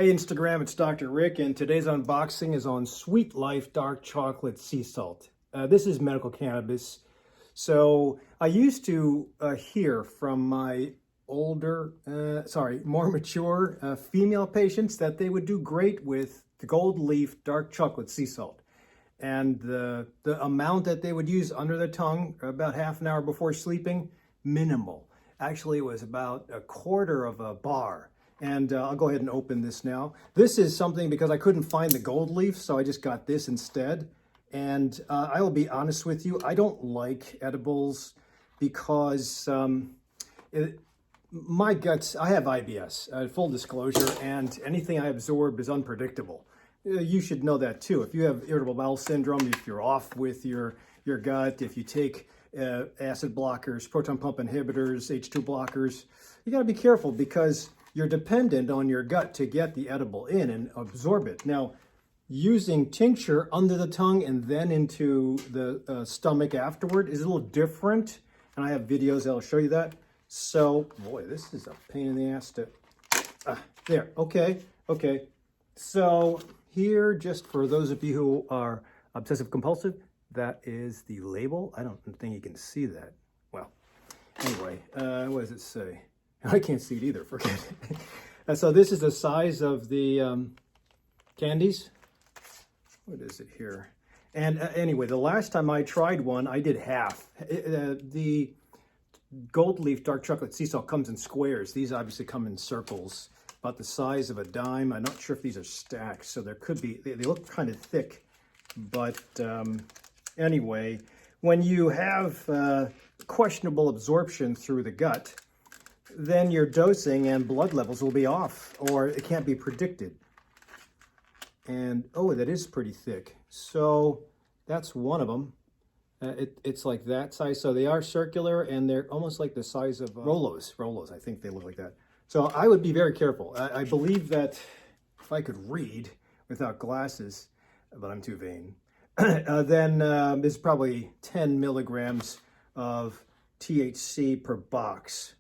Hey Instagram, it's Dr. Rick, and today's unboxing is on Sweet Life Dark Chocolate Sea Salt. This is medical cannabis. So I used to hear from my more mature female patients that they would do great with the gold leaf dark chocolate sea salt. And the amount that they would use under the tongue, about half an hour before sleeping, minimal. Actually, it was about a quarter of a bar. And I'll go ahead and open this now. This is something because I couldn't find the gold leaf, so I just got this instead. And I will be honest with you, I don't like edibles because my guts, I have IBS, full disclosure, and anything I absorb is unpredictable. You should know that too. If you have irritable bowel syndrome, if you're off with your gut, if you take acid blockers, proton pump inhibitors, H2 blockers, you got to be careful because you're dependent on your gut to get the edible in and absorb it. Now, using tincture under the tongue and then into the stomach afterward is a little different. And I have videos that'll show you that. So, boy, this is a pain in the ass to... there, okay. So here, just for those of you who are obsessive compulsive, that is the label. I don't think you can see that. Well, anyway, what does it say? I can't see it either, forget it. So this is the size of the candies. What is it here? And anyway, the last time I tried one, I did half. The gold leaf dark chocolate sea salt comes in squares. These obviously come in circles, about the size of a dime. I'm not sure if these are stacks, so there could be, they look kind of thick. But anyway, when you have questionable absorption through the gut, then your dosing and blood levels will be off, or it can't be predicted. And, oh, that is pretty thick. So that's one of them. It's like that size. So they are circular, and they're almost like the size of Rolos. Rolos, I think they look like that. So I would be very careful. I believe that if I could read without glasses, but I'm too vain, then there's probably 10 milligrams of THC per box.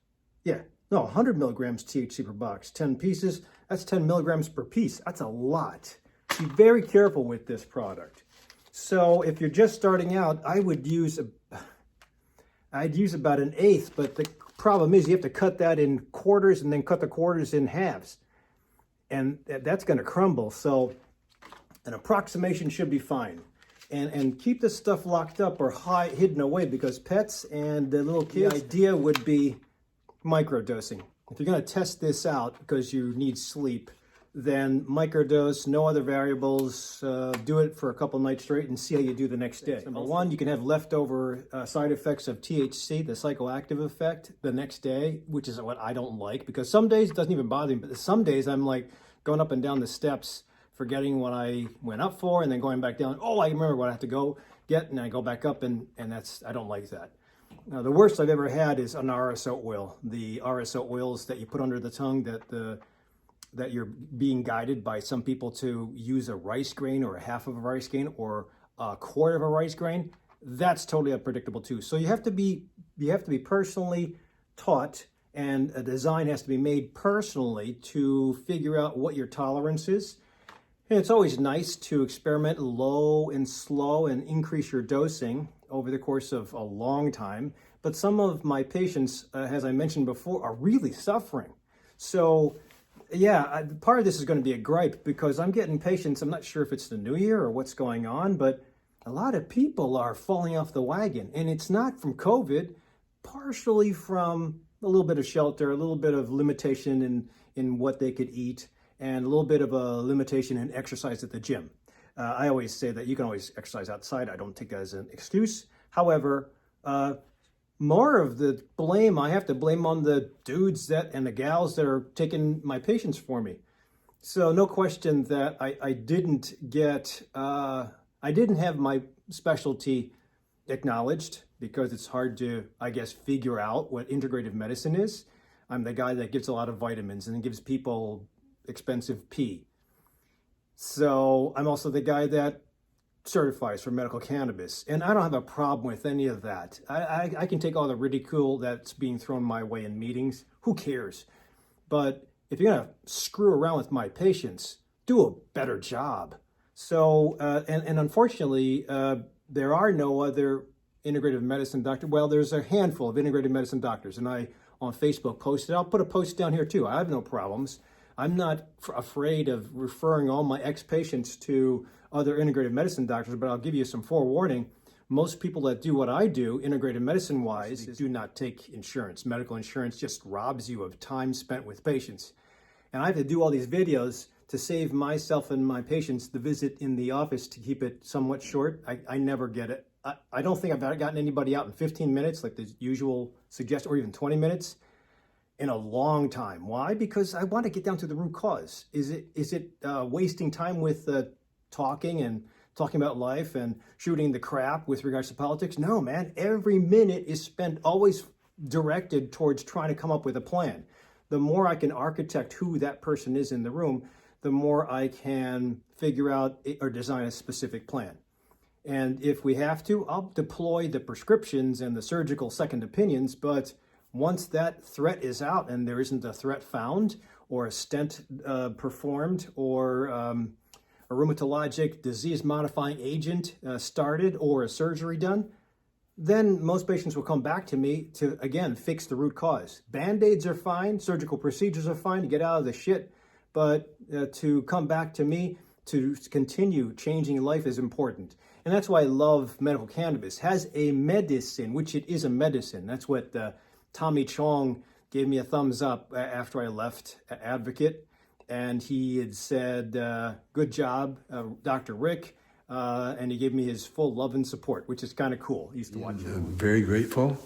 Yeah, no, 100 milligrams THC per box, 10 pieces, that's 10 milligrams per piece. That's a lot. Be very careful with this product. So if you're just starting out, I'd use about an eighth, but the problem is you have to cut that in quarters and then cut the quarters in halves. And that's gonna crumble. So an approximation should be fine. And keep this stuff locked up or hidden away because pets and the little kids, the idea would be microdosing. If you're going to test this out because you need sleep, then microdose, no other variables, do it for a couple nights straight and see how you do the next day. Number one, you can have leftover side effects of THC, the psychoactive effect, the next day, which is what I don't like because some days it doesn't even bother me, but some days I'm like going up and down the steps, forgetting what I went up for and then going back down. Oh, I remember what I have to go get, and I go back up, and I don't like that. Now, the worst I've ever had is an RSO oil. The RSO oils that you put under the tongue that you're being guided by some people to use a rice grain or a half of a rice grain or a quarter of a rice grain. That's totally unpredictable too. So you have to be personally taught, and a design has to be made personally to figure out what your tolerance is. And it's always nice to experiment low and slow and increase your dosing over the course of a long time. But some of my patients, as I mentioned before, are really suffering. So yeah, part of this is going to be a gripe because I'm getting patients, I'm not sure if it's the new year or what's going on, but a lot of people are falling off the wagon. And it's not from COVID, partially from a little bit of shelter, a little bit of limitation in what they could eat, and a little bit of a limitation in exercise at the gym. I always say that you can always exercise outside. I don't take that as an excuse. However, more of the blame I have to blame on the dudes and the gals that are taking my patients for me. So no question that I didn't have my specialty acknowledged because it's hard to, I guess, figure out what integrative medicine is. I'm the guy that gives a lot of vitamins and gives people expensive pee. So I'm also the guy that certifies for medical cannabis, and I don't have a problem with any of that. I can take all the ridicule that's being thrown my way in meetings. Who cares? But if you're going to screw around with my patients, do a better job. So, and unfortunately, there are no other integrative medicine doctor. Well, there's a handful of integrative medicine doctors, and I on Facebook posted. I'll put a post down here too. I have no problems. I'm not afraid of referring all my ex-patients to other integrative medicine doctors, but I'll give you some forewarning. Most people that do what I do, integrative medicine-wise, do not take insurance. Medical insurance just robs you of time spent with patients. And I have to do all these videos to save myself and my patients the visit in the office to keep it somewhat short. I never get it. I don't think I've gotten anybody out in 15 minutes, like the usual suggestion, or even 20 minutes, in a long time. Why? Because I want to get down to the root cause. Is it wasting time with talking about life and shooting the crap with regards to politics? No, man. Every minute is spent always directed towards trying to come up with a plan. The more I can architect who that person is in the room, the more I can figure out or design a specific plan. And if we have to, I'll deploy the prescriptions and the surgical second opinions, but once that threat is out and there isn't a threat found or a stent performed or a rheumatologic disease-modifying agent started or a surgery done, then most patients will come back to me to, again, fix the root cause. Band-Aids are fine, surgical procedures are fine to get out of the shit, but to come back to me to continue changing life is important. And that's why I love medical cannabis. It has a medicine, which it is a medicine. That's what Tommy Chong gave me a thumbs up after I left Advocate. And he had said, good job, Dr. Rick. And he gave me his full love and support, which is kind of cool. He used to watch it. I'm very grateful.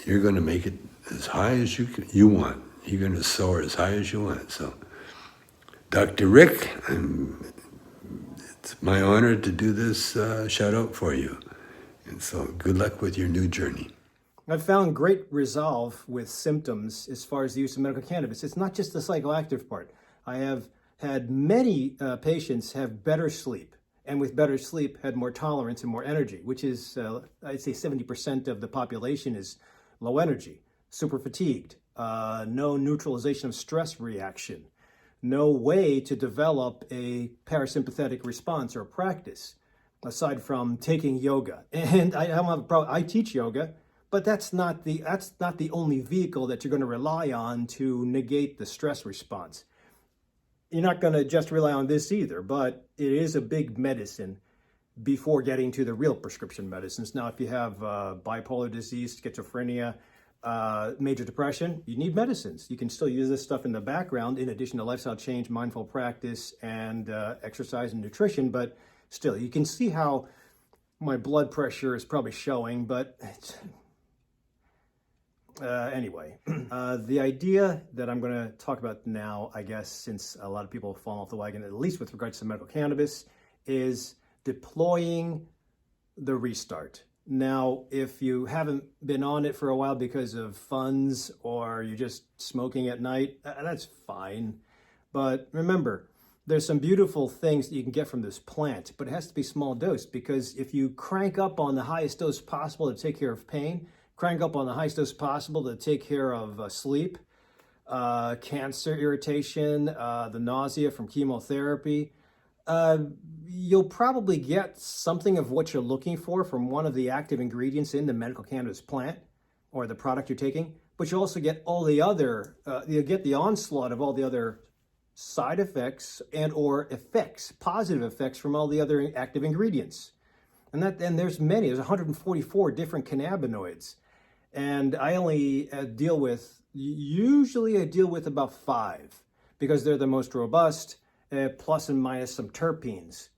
You're going to make it as high as you want. You're going to soar as high as you want. So, Dr. Rick, it's my honor to do this shout out for you. And so good luck with your new journey. I've found great resolve with symptoms as far as the use of medical cannabis. It's not just the psychoactive part. I have had many patients have better sleep, and with better sleep had more tolerance and more energy, which is, I'd say 70% of the population is low energy, super fatigued, no neutralization of stress reaction, no way to develop a parasympathetic response or practice, aside from taking yoga. And I don't have a problem. I teach yoga, but that's not the only vehicle that you're going to rely on to negate the stress response. You're not going to just rely on this either, but it is a big medicine before getting to the real prescription medicines. Now, if you have bipolar disease, schizophrenia, major depression, you need medicines. You can still use this stuff in the background in addition to lifestyle change, mindful practice, and exercise and nutrition. But still, you can see how my blood pressure is probably showing, but it's, anyway, the idea that I'm going to talk about now, I guess, since a lot of people have fallen off the wagon, at least with regards to medical cannabis, is deploying the restart. Now, if you haven't been on it for a while because of funds or you're just smoking at night, that's fine. But remember, there's some beautiful things that you can get from this plant, but it has to be small dose, because if you crank up on the highest dose possible to take care of pain, crank up on the highest dose possible to take care of sleep, cancer irritation, the nausea from chemotherapy, you'll probably get something of what you're looking for from one of the active ingredients in the medical cannabis plant or the product you're taking, but you also get all the other, you'll get the onslaught of all the other side effects and or effects, positive effects from all the other active ingredients. And there's many, there's 144 different cannabinoids. And I only usually I deal with about 5 because they're the most robust, plus and minus some terpenes.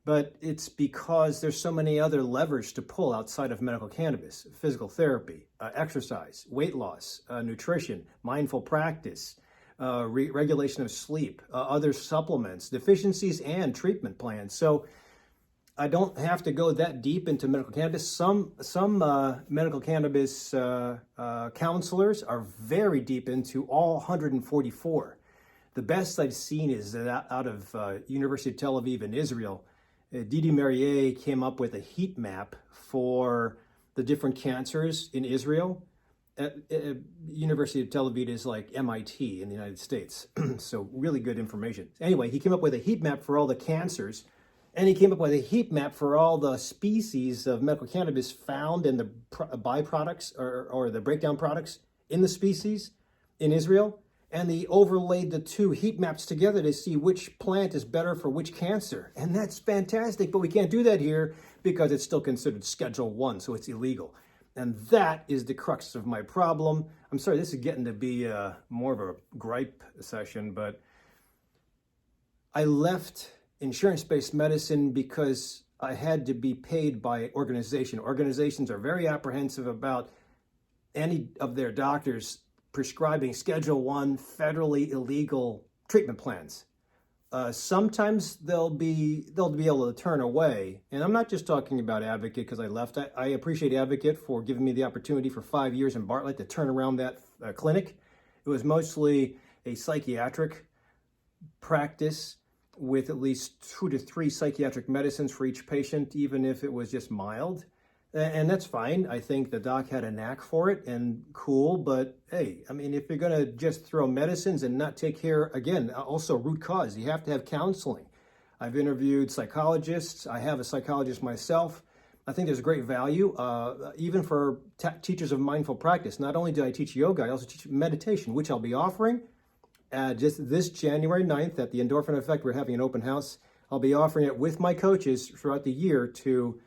But it's because there's so many other levers to pull outside of medical cannabis: physical therapy, exercise, weight loss, nutrition, mindful practice, regulation of sleep, other supplements, deficiencies, and treatment plans. So I don't have to go that deep into medical cannabis. Some medical cannabis counselors are very deep into all 144. The best I've seen is that out of University of Tel Aviv in Israel, Didi Merier came up with a heat map for the different cancers in Israel. University of Tel Aviv is like MIT in the United States. So really good information. Anyway, he came up with a heat map for all the cancers, and he came up with a heat map for all the species of medical cannabis found in the byproducts or the breakdown products in the species in Israel. And they overlaid the two heat maps together to see which plant is better for which cancer. And that's fantastic, but we can't do that here because it's still considered Schedule 1, so it's illegal. And that is the crux of my problem. I'm sorry, this is getting to be more of a gripe session, but I left insurance-based medicine because I had to be paid by organization. Organizations are very apprehensive about any of their doctors prescribing Schedule 1 federally illegal treatment plans. Sometimes they'll be able to turn away. And I'm not just talking about Advocate because I left. I appreciate Advocate for giving me the opportunity for 5 years in Bartlett to turn around that clinic. It was mostly a psychiatric practice with at least 2 to 3 psychiatric medicines for each patient, even if it was just mild. And that's fine. I think the doc had a knack for it and cool, but hey, I mean, if you're gonna just throw medicines and not take care, again, also root cause, you have to have counseling. I've interviewed psychologists. I have a psychologist myself. I think there's great value, even for teachers of mindful practice. Not only do I teach yoga, I also teach meditation, which I'll be offering just this January 9th at the Endorphin Effect. We're having an open house. I'll be offering it with my coaches throughout the year to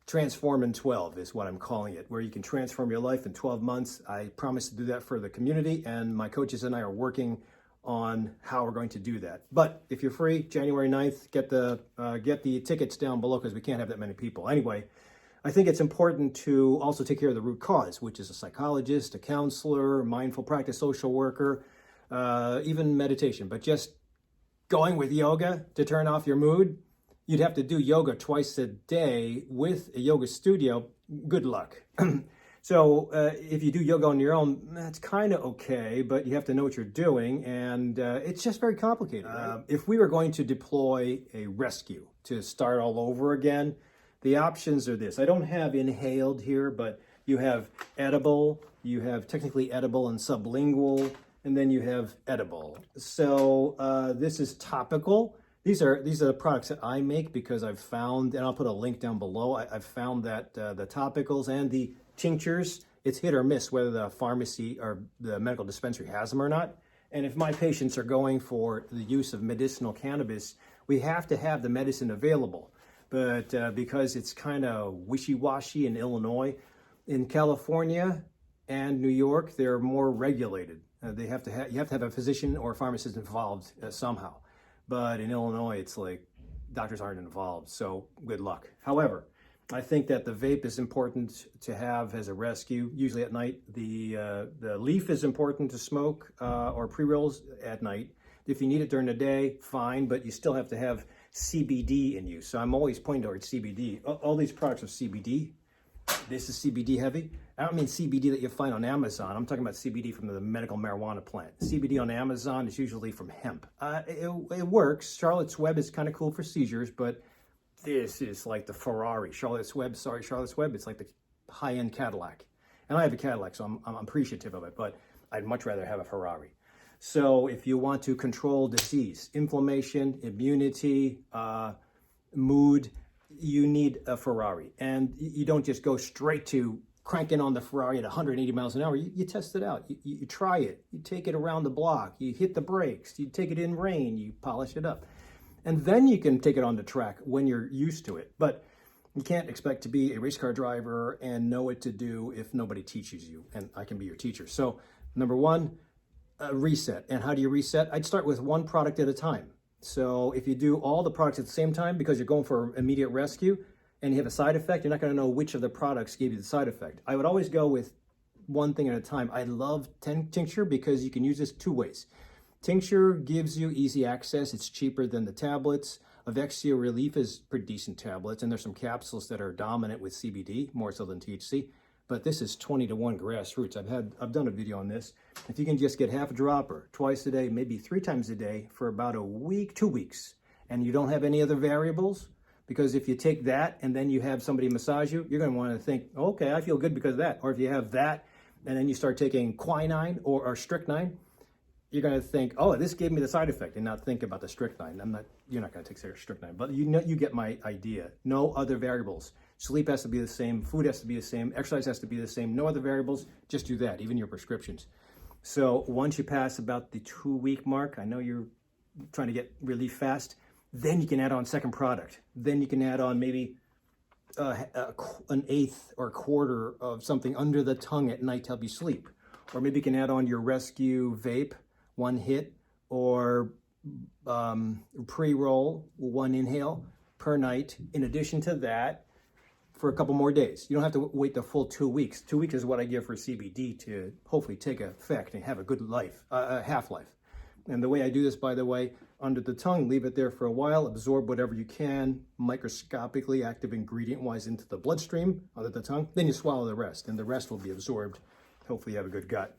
Transform in 12 is what I'm calling it, where you can transform your life in 12 months. I promise to do that for the community, and my coaches and I are working on how we're going to do that. But if you're free, January 9th, get the tickets down below because we can't have that many people. Anyway, I think it's important to also take care of the root cause, which is a psychologist, a counselor, mindful practice social worker, even meditation. But just going with yoga to turn off your mood, you'd have to do yoga twice a day with a yoga studio. Good luck. So if you do yoga on your own, that's kind of okay, but you have to know what you're doing, and it's just very complicated. Right? If we were going to deploy a rescue to start all over again, the options are this. I don't have inhaled here, but you have edible, you have technically edible and sublingual, and then you have edible. So this is topical. These are the products that I make because I've found, and I'll put a link down below, I've found that the topicals and the tinctures, it's hit or miss whether the pharmacy or the medical dispensary has them or not. And if my patients are going for the use of medicinal cannabis, we have to have the medicine available. But because it's kind of wishy-washy in Illinois, in California and New York, they're more regulated. You have to have a physician or a pharmacist involved somehow. But in Illinois, it's like doctors aren't involved, so good luck. However, I think that the vape is important to have as a rescue, usually at night. The leaf is important to smoke or pre-rolls at night. If you need it during the day, fine, but you still have to have CBD in you. So I'm always pointing towards CBD. All these products are CBD. This is CBD heavy. I don't mean CBD that you find on Amazon. I'm talking about CBD from the medical marijuana plant. CBD on Amazon is usually from hemp. It works. Charlotte's Web is kind of cool for seizures, but this is like the Ferrari. Charlotte's Web, it's like the high-end Cadillac. And I have a Cadillac, so I'm appreciative of it, but I'd much rather have a Ferrari. So if you want to control disease, inflammation, immunity, mood, you need a Ferrari. And you don't just go straight to cranking on the Ferrari at 180 miles an hour. You test it out. You try it. You take it around the block. You hit the brakes. You take it in rain. You polish it up. And then you can take it on the track when you're used to it. But you can't expect to be a race car driver and know what to do if nobody teaches you. And I can be your teacher. So number one, reset. And how do you reset? I'd start with one product at a time. So if you do all the products at the same time because you're going for immediate rescue and you have a side effect, you're not going to know which of the products gave you the side effect. I would always go with one thing at a time. I love tincture because you can use this two ways. Tincture gives you easy access. It's cheaper than the tablets. Avexia Relief is pretty decent tablets, and there's some capsules that are dominant with CBD, more so than THC. But this is 20-to-1 grassroots. I've done a video on this. If you can just get half a dropper twice a day, maybe 3 times a day for about a week, 2 weeks, and you don't have any other variables, because if you take that and then you have somebody massage you, you're going to want to think, okay, I feel good because of that. Or if you have that and then you start taking quinine or strychnine, you're going to think, oh, this gave me the side effect, and not think about the strychnine. You're not going to take strychnine, but you get my idea. No other variables. Sleep has to be the same, food has to be the same, exercise has to be the same, no other variables, just do that, even your prescriptions. So once you pass about the 2-week mark, I know you're trying to get relief fast, then you can add on second product. Then you can add on maybe an eighth or a quarter of something under the tongue at night to help you sleep. Or maybe you can add on your rescue vape, 1 hit, or pre-roll, 1 inhale per night. In addition to that, for a couple more days. You don't have to wait the full 2 weeks. 2 weeks is what I give for CBD to hopefully take effect and have a good life, half-life. And the way I do this, by the way, under the tongue, leave it there for a while, absorb whatever you can, microscopically active ingredient-wise into the bloodstream under the tongue, then you swallow the rest, and the rest will be absorbed. Hopefully you have a good gut.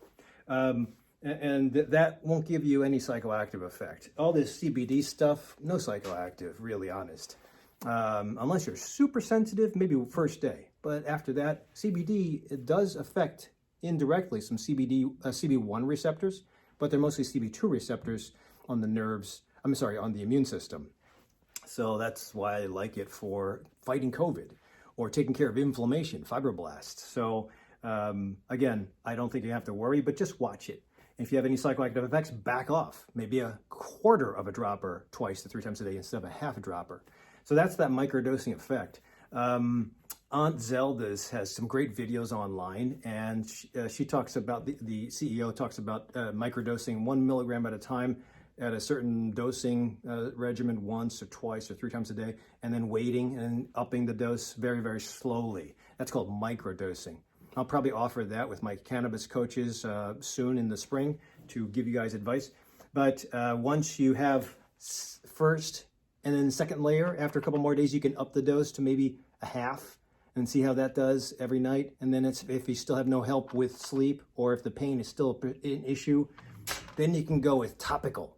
And that won't give you any psychoactive effect. All this CBD stuff, no psychoactive, really honest. Unless you're super sensitive, maybe first day. But after that, CBD, it does affect indirectly some CB1 receptors, but they're mostly CB2 receptors on the nerves, on the immune system. So that's why I like it for fighting COVID or taking care of inflammation, fibroblasts. So again, I don't think you have to worry, but just watch it. If you have any psychoactive effects, back off. Maybe a quarter of a dropper 2 to 3 times a day instead of a half a dropper. So that's that microdosing effect. Aunt Zelda's has some great videos online, and she talks about, the CEO talks about microdosing 1 milligram at a time at a certain dosing regimen once or twice or 3 times a day, and then waiting and upping the dose very, very slowly. That's called microdosing. I'll probably offer that with my cannabis coaches soon in the spring to give you guys advice. But once you have first and then second layer, after a couple more days, you can up the dose to maybe a half and see how that does every night. And then if you still have no help with sleep, or if the pain is still an issue, then you can go with topical.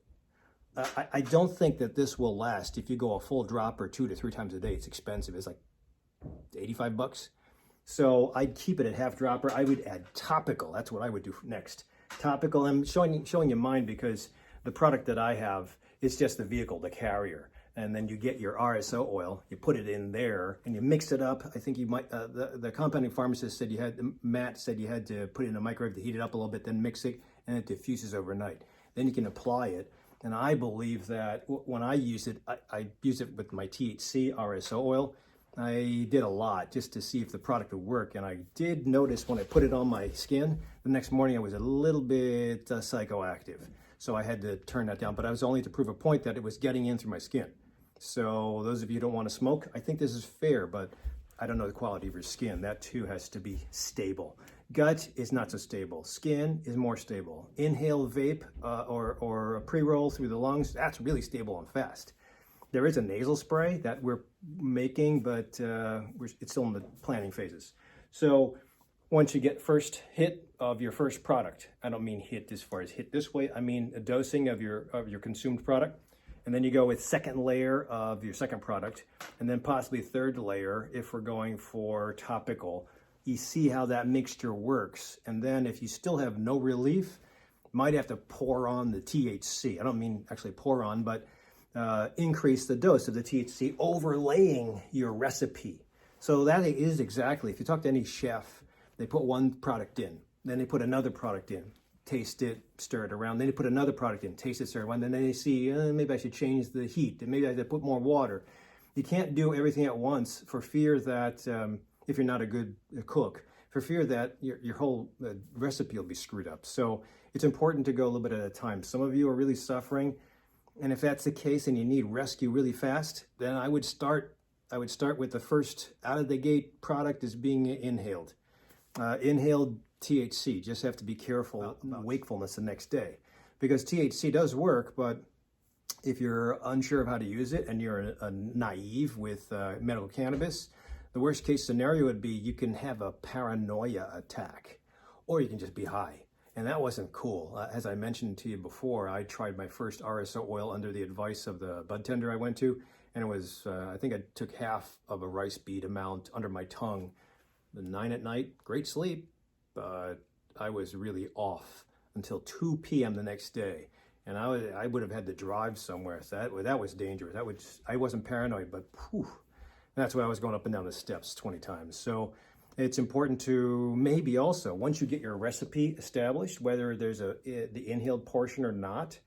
I don't think that this will last if you go a full dropper 2 to 3 times a day. It's expensive. It's like $85. So I'd keep it at half dropper. I would add topical. That's what I would do next. Topical. I'm showing you mine because the product that I have is just the vehicle, the carrier. And then you get your RSO oil, you put it in there, and you mix it up. I think you might, the compounding pharmacist said Matt said you had to put it in a microwave to heat it up a little bit, then mix it, and it diffuses overnight. Then you can apply it. And I believe that when I use it, I use it with my THC RSO oil. I did a lot just to see if the product would work. And I did notice when I put it on my skin, the next morning I was a little bit psychoactive. So I had to turn that down, but I was only to prove a point that it was getting in through my skin. So those of you who don't want to smoke, I think this is fair, but I don't know the quality of your skin. That too has to be stable. Gut is not so stable. Skin is more stable. Inhale vape or a pre-roll through the lungs, that's really stable and fast. There is a nasal spray that we're making, but it's still in the planning phases. So once you get first hit of your first product, I don't mean hit as far as hit this way, I mean a dosing of your consumed product. And then you go with second layer of your second product, and then possibly third layer if we're going for topical. You see how that mixture works. And then if you still have no relief, might have to pour on the THC. I don't mean actually pour on, but increase the dose of the THC, overlaying your recipe. So that is exactly, if you talk to any chef, they put one product in, then they put another product in, taste it, stir it around, then they put another product in, taste it, stir it around, then they see, maybe I should change the heat, and maybe I should put more water. You can't do everything at once for fear that, if you're not a good cook, for fear that your whole recipe will be screwed up. So it's important to go a little bit at a time. Some of you are really suffering, and if that's the case and you need rescue really fast, then I would start with the first out of the gate product is being inhaled. Inhaled THC, just have to be careful about wakefulness the next day, because THC does work, but if you're unsure of how to use it and you're naive with medical cannabis, the worst case scenario would be you can have a paranoia attack, or you can just be high. And that wasn't cool. As I mentioned to you before, I tried my first RSO oil under the advice of the bud tender I went to, and it was, I think I took half of a rice bead amount under my tongue. 9 at night, great sleep, but I was really off until 2 p.m. the next day. And I would have had to drive somewhere. So that was dangerous. I wasn't paranoid, but whew, that's why I was going up and down the steps 20 times. So it's important to maybe also, once you get your recipe established, whether there's the inhaled portion or not,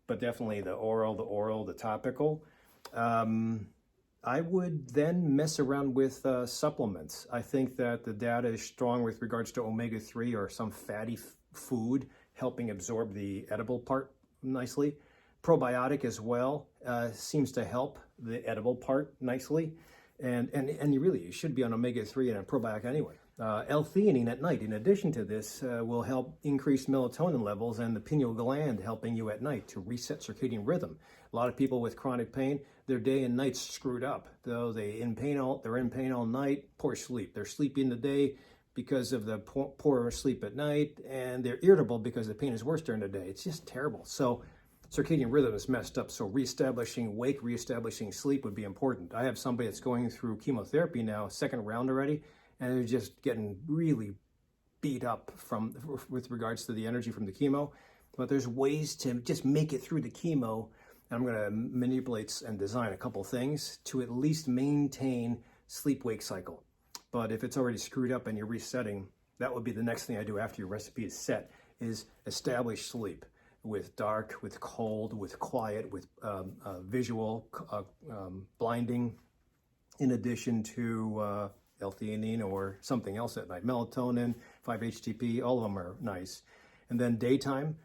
but definitely the oral, the topical, I would then mess around with supplements. I think that the data is strong with regards to omega-3 or some fatty food helping absorb the edible part nicely. Probiotic as well seems to help the edible part nicely. And you should be on omega-3 and a probiotic anyway. L-theanine at night, in addition to this, will help increase melatonin levels and the pineal gland helping you at night to reset circadian rhythm. A lot of people with chronic pain, their day and night's screwed up. Though they're in pain all night, poor sleep. They're sleepy in the day because of the poor sleep at night, and they're irritable because the pain is worse during the day. It's just terrible. So circadian rhythm is messed up, so reestablishing sleep would be important. I have somebody that's going through chemotherapy now, second round already, and they're just getting really beat up with regards to the energy from the chemo. But there's ways to just make it through the chemo, and I'm going to manipulate and design a couple things to at least maintain sleep-wake cycle. But if it's already screwed up and you're resetting, that would be the next thing I do after your recipe is set, is establish sleep with dark, with cold, with quiet, with visual, blinding, in addition to L-theanine or something else at night. Melatonin, 5-HTP, all of them are nice. And then daytime,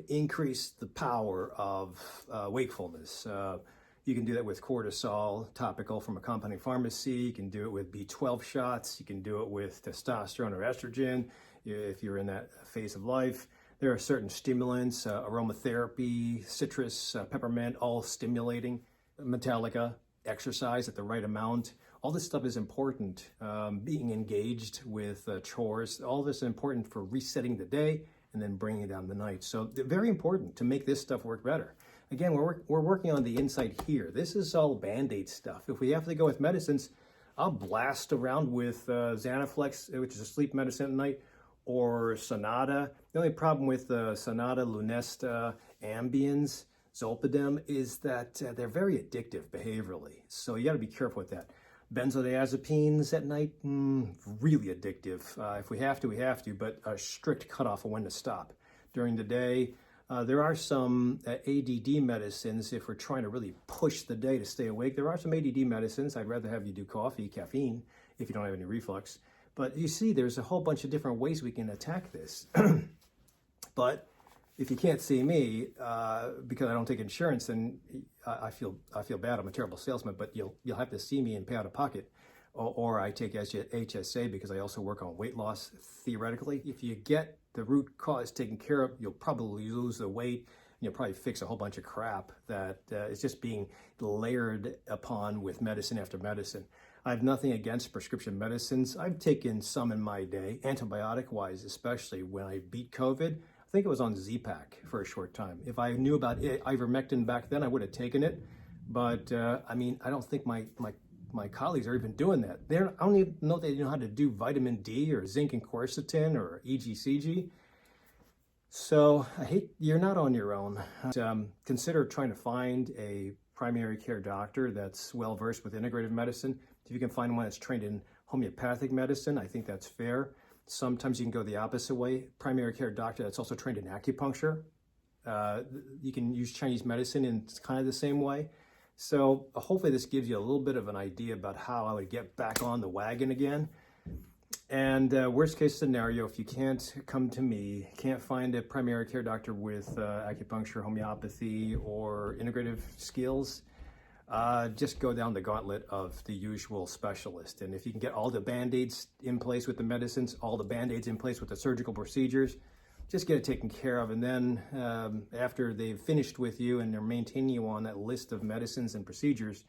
increase the power of wakefulness. You can do that with cortisol, topical from a compounding pharmacy. You can do it with B12 shots. You can do it with testosterone or estrogen if you're in that phase of life. There are certain stimulants, aromatherapy, citrus, peppermint, all stimulating. Metallica, exercise at the right amount. All this stuff is important. Being engaged with chores, all this is important for resetting the day and then bringing down the night. So very important to make this stuff work better. Again, we're working on the inside here. This is all Band-Aid stuff. If we have to go with medicines, I'll blast around with Xanaflex, which is a sleep medicine at night, or Sonata. The only problem with Sonata, Lunesta, Ambiens, Zolpidem is that they're very addictive behaviorally. So you got to be careful with that. Benzodiazepines at night, really addictive. If we have to, we have to, but a strict cutoff of when to stop. During the day, there are some ADD medicines if we're trying to really push the day to stay awake. There are some ADD medicines. I'd rather have you do caffeine, if you don't have any reflux. But you see, there's a whole bunch of different ways we can attack this. But if you can't see me because I don't take insurance, then I feel bad. I'm a terrible salesman. But you'll have to see me and pay out of pocket, or I take HSA because I also work on weight loss. Theoretically, if you get the root cause taken care of, you'll probably lose the weight. And you'll probably fix a whole bunch of crap that is just being layered upon with medicine after medicine. I have nothing against prescription medicines. I've taken some in my day, antibiotic-wise, especially when I beat COVID. I think it was on Z-Pak for a short time. If I knew about ivermectin back then, I would have taken it. But I don't think my colleagues are even doing that. I don't even know they know how to do vitamin D or zinc and quercetin or EGCG. So you're not on your own. Consider trying to find a primary care doctor that's well-versed with integrative medicine. If you can find one that's trained in homeopathic medicine, I think that's fair. Sometimes you can go the opposite way. Primary care doctor that's also trained in acupuncture. You can use Chinese medicine in kind of the same way. So hopefully this gives you a little bit of an idea about how I would get back on the wagon again. And worst case scenario, if you can't come to me, can't find a primary care doctor with acupuncture, homeopathy, or integrative skills, just go down the gauntlet of the usual specialist. And if you can get all the Band-Aids in place with the medicines, all the Band-Aids in place with the surgical procedures, just get it taken care of. And then after they've finished with you and they're maintaining you on that list of medicines and procedures,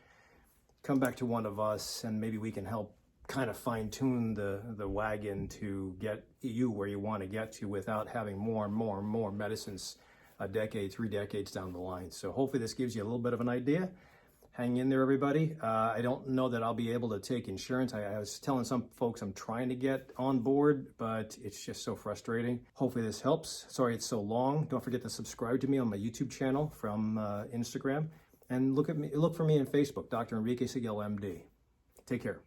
come back to one of us and maybe we can help kind of fine-tune the wagon to get you where you want to get to without having more and more and more medicines a decade, 3 decades down the line. So hopefully this gives you a little bit of an idea. hang in there, everybody. I don't know that I'll be able to take insurance. I was telling some folks I'm trying to get on board, but it's just so frustrating. Hopefully this helps. Sorry it's so long. Don't forget to subscribe to me on my YouTube channel from Instagram, and look for me on Facebook, Dr. Enrique Saguil, MD. Take care.